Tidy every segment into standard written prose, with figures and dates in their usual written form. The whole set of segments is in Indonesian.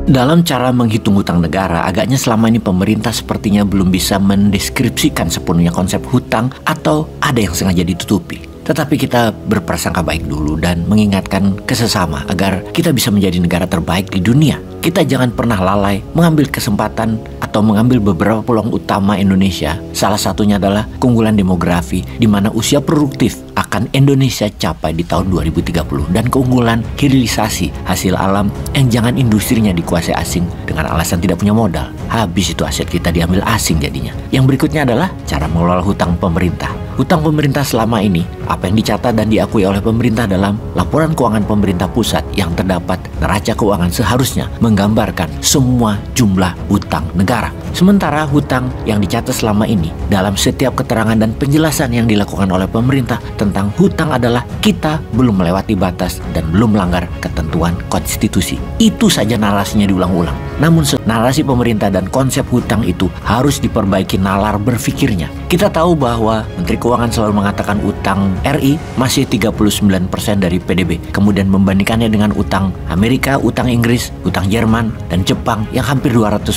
Dalam cara menghitung hutang negara, agaknya selama ini pemerintah sepertinya belum bisa mendeskripsikan sepenuhnya konsep hutang atau ada yang sengaja ditutupi. Tetapi kita berprasangka baik dulu dan mengingatkan ke sesama agar kita bisa menjadi negara terbaik di dunia. Kita jangan pernah lalai mengambil kesempatan atau mengambil beberapa peluang utama Indonesia. Salah satunya adalah keunggulan demografi di mana usia produktif akan Indonesia capai di tahun 2030 dan keunggulan hilirisasi hasil alam yang jangan industrinya dikuasai asing dengan alasan tidak punya modal. Habis itu aset kita diambil asing jadinya. Yang berikutnya adalah cara mengelola hutang pemerintah. Hutang pemerintah selama ini, apa yang dicatat dan diakui oleh pemerintah dalam laporan keuangan pemerintah pusat yang terdapat neraca keuangan seharusnya menggambarkan semua jumlah hutang negara. Sementara hutang yang dicatat selama ini dalam setiap keterangan dan penjelasan yang dilakukan oleh pemerintah tentang hutang adalah kita belum melewati batas dan belum melanggar ketentuan konstitusi. Itu saja narasinya diulang-ulang. Namun narasi pemerintah dan konsep hutang itu harus diperbaiki nalar berfikirnya. Kita tahu bahwa Menteri Keuangan selalu mengatakan utang RI masih 39% dari PDB. Kemudian membandingkannya dengan utang Amerika, utang Inggris, utang Jerman, dan Jepang yang hampir 200%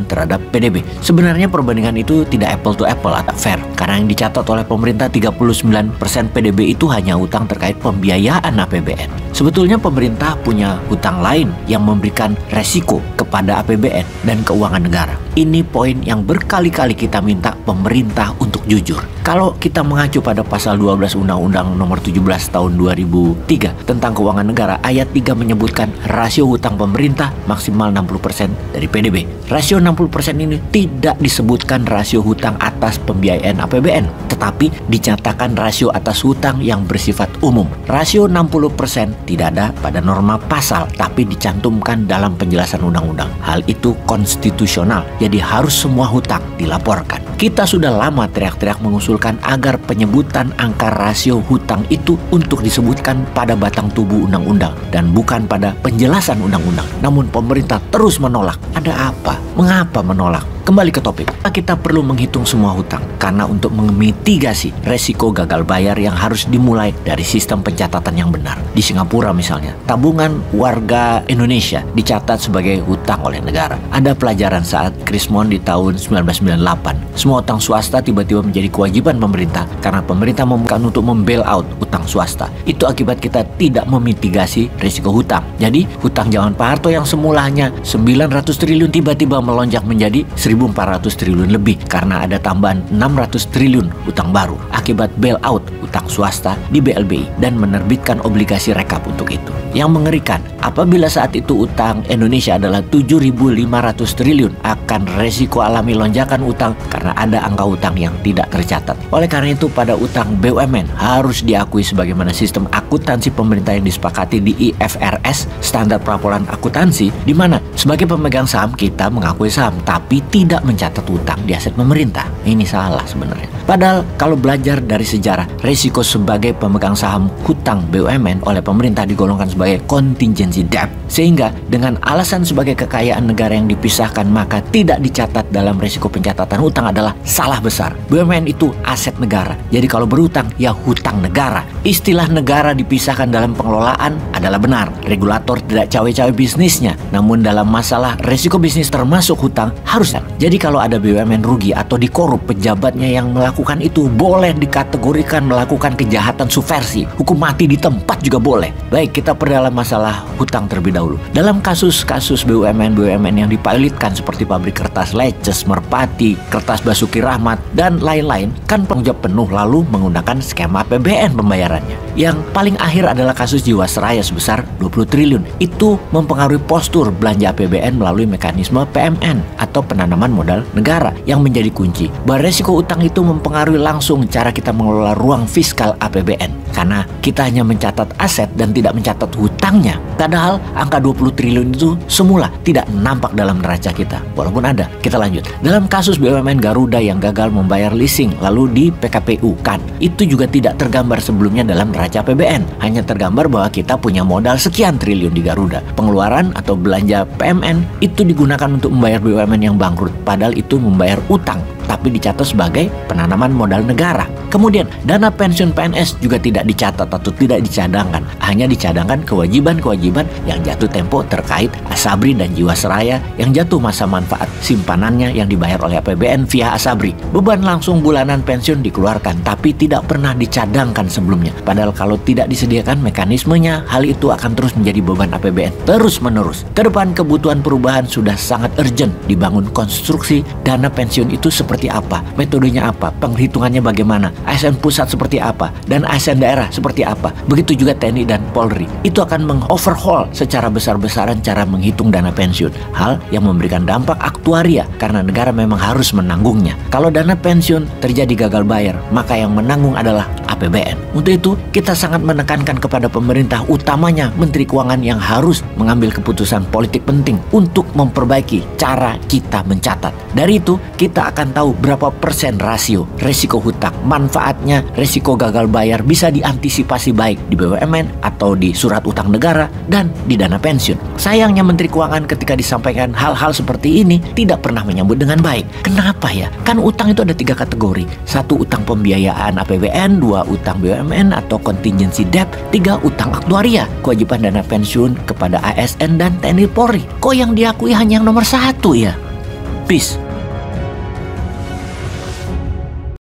terhadap PDB. Sebenarnya perbandingan itu tidak apple to apple atau fair. Karena yang dicatat oleh pemerintah 39% PDB itu hanya utang terkait pembiayaan APBN. Sebetulnya pemerintah punya hutang lain yang memberikan resiko kepada APBN dan keuangan negara. Ini poin yang berkali-kali kita minta pemerintah untuk jujur. Kalau kita mengacu pada pasal 12 Undang-Undang Nomor 17 Tahun 2003 tentang keuangan negara, ayat 3 menyebutkan rasio hutang pemerintah maksimal 60% dari PDB. Rasio 60% ini tidak disebutkan rasio hutang atas pembiayaan APBN, tetapi dicatatkan rasio atas hutang yang bersifat umum. Rasio 60% tidak ada pada norma pasal, tapi dicantumkan dalam penjelasan undang-undang. Hal itu konstitusional, jadi harus semua hutang dilaporkan. Kita sudah lama teriak-teriak mengusulkan agar penyebutan angka rasio hutang itu untuk disebutkan pada batang tubuh undang-undang dan bukan pada penjelasan undang-undang. Namun pemerintah terus menolak. Ada apa? Mengapa menolak? Kembali ke topik, kita perlu menghitung semua hutang karena untuk memitigasi resiko gagal bayar yang harus dimulai dari sistem pencatatan yang benar. Di Singapura misalnya, tabungan warga Indonesia dicatat sebagai hutang oleh negara. Ada pelajaran saat Krismon di tahun 1998. Semua utang swasta tiba-tiba menjadi kewajiban pemerintah karena pemerintah memutuskan untuk membail out utang swasta. Itu akibat kita tidak memitigasi risiko hutang. Jadi hutang zaman Pak Harto yang semula hanya 900 triliun tiba-tiba melonjak menjadi 1.400 triliun lebih karena ada tambahan 600 triliun utang baru akibat bailout utang swasta di BLBI dan menerbitkan obligasi rekap untuk itu. Yang mengerikan, apabila saat itu utang Indonesia adalah 7.500 triliun, akan resiko alami lonjakan utang karena ada angka utang yang tidak tercatat. Oleh karena itu pada utang BUMN harus diakui sebagaimana sistem akuntansi pemerintah yang disepakati di IFRS, standar pelaporan akuntansi, di mana sebagai pemegang saham kita mengakui saham tapi tidak mencatat utang di aset pemerintah. Ini salah sebenarnya. Padahal kalau belajar dari sejarah, risiko sebagai pemegang saham hutang BUMN oleh pemerintah digolongkan sebagai contingency debt, sehingga dengan alasan sebagai kekayaan negara yang dipisahkan maka tidak dicatat dalam risiko pencatatan hutang adalah salah besar. BUMN itu aset negara, jadi kalau berhutang ya hutang negara. Istilah negara dipisahkan dalam pengelolaan adalah benar. Regulator tidak cawe-cawe bisnisnya, namun dalam masalah risiko bisnis termasuk hutang harus. Jadi kalau ada BUMN rugi atau dikorup, pejabatnya yang melakukan itu boleh dikategorikan melakukan kejahatan subversi. Hukum mati di tempat juga boleh. Baik, kita perdalam masalah hutang terlebih dahulu. Dalam kasus-kasus BUMN yang dipilotkan seperti pabrik kertas Leces, Merpati, kertas Basuki Rahmat, dan lain-lain, kan penanggung jawab penuh lalu menggunakan skema APBN pembayarannya. Yang paling akhir adalah kasus Jiwasraya sebesar 20 triliun. Itu mempengaruhi postur belanja APBN melalui mekanisme PMN atau penanaman modal negara yang menjadi kunci. Bahwa resiko utang itu mempengaruhi langsung cara kita mengelola ruang fiskal APBN karena kita hanya mencatat aset dan tidak mencatat hutangnya. Padahal angka 20 triliun itu semula tidak nampak dalam neraca kita. Walaupun ada. Kita lanjut. Dalam kasus BUMN Garuda yang gagal membayar leasing lalu di PKPU kan, itu juga tidak tergambar sebelumnya dalam neraca APBN. Hanya tergambar bahwa kita punya modal sekian triliun di Garuda. Pengeluaran atau belanja PMN itu digunakan untuk membayar BUMN yang bangkrut. Padahal itu membayar utang, tapi dicatat sebagai penanaman modal negara. Kemudian dana pensiun PNS juga tidak dicatat atau tidak dicadangkan. Hanya dicadangkan kewajiban-kewajiban yang jatuh tempo terkait Asabri dan Jiwasraya yang jatuh masa manfaat simpanannya yang dibayar oleh APBN via Asabri. Beban langsung bulanan pensiun dikeluarkan tapi tidak pernah dicadangkan sebelumnya. Padahal kalau tidak disediakan mekanismenya, hal itu akan terus menjadi beban APBN terus menerus. Kedepan kebutuhan perubahan sudah sangat urgent. Dibangun konstruksi dana pensiun itu seperti apa, metodenya apa, penghitungannya bagaimana, ASN pusat seperti apa, dan ASN daerah seperti apa. Begitu juga TNI dan Polri. Itu akan mengoverhaul secara besar-besaran cara menghitung dana pensiun. Hal yang memberikan dampak aktuaria karena negara memang harus menanggungnya. Kalau dana pensiun terjadi gagal bayar, maka yang menanggung adalah APBN. Untuk itu, kita sangat menekankan kepada pemerintah, utamanya Menteri Keuangan yang harus mengambil keputusan politik penting untuk memperbaiki cara kita mencatat. Dari itu, kita akan tahu berapa persen rasio resiko hutang, manfaatnya resiko gagal bayar bisa diantisipasi baik di BUMN atau di surat utang negara dan di dana pensiun. Sayangnya Menteri Keuangan ketika disampaikan hal-hal seperti ini tidak pernah menyambut dengan baik. Kenapa ya? Kan utang itu ada 3 kategori. 1 utang pembiayaan APBN, 2 utang BUMN atau contingency debt, 3 utang aktuaria, kewajiban dana pensiun kepada ASN dan TNI Polri. Kok yang diakui hanya yang nomor 1 ya? Peace.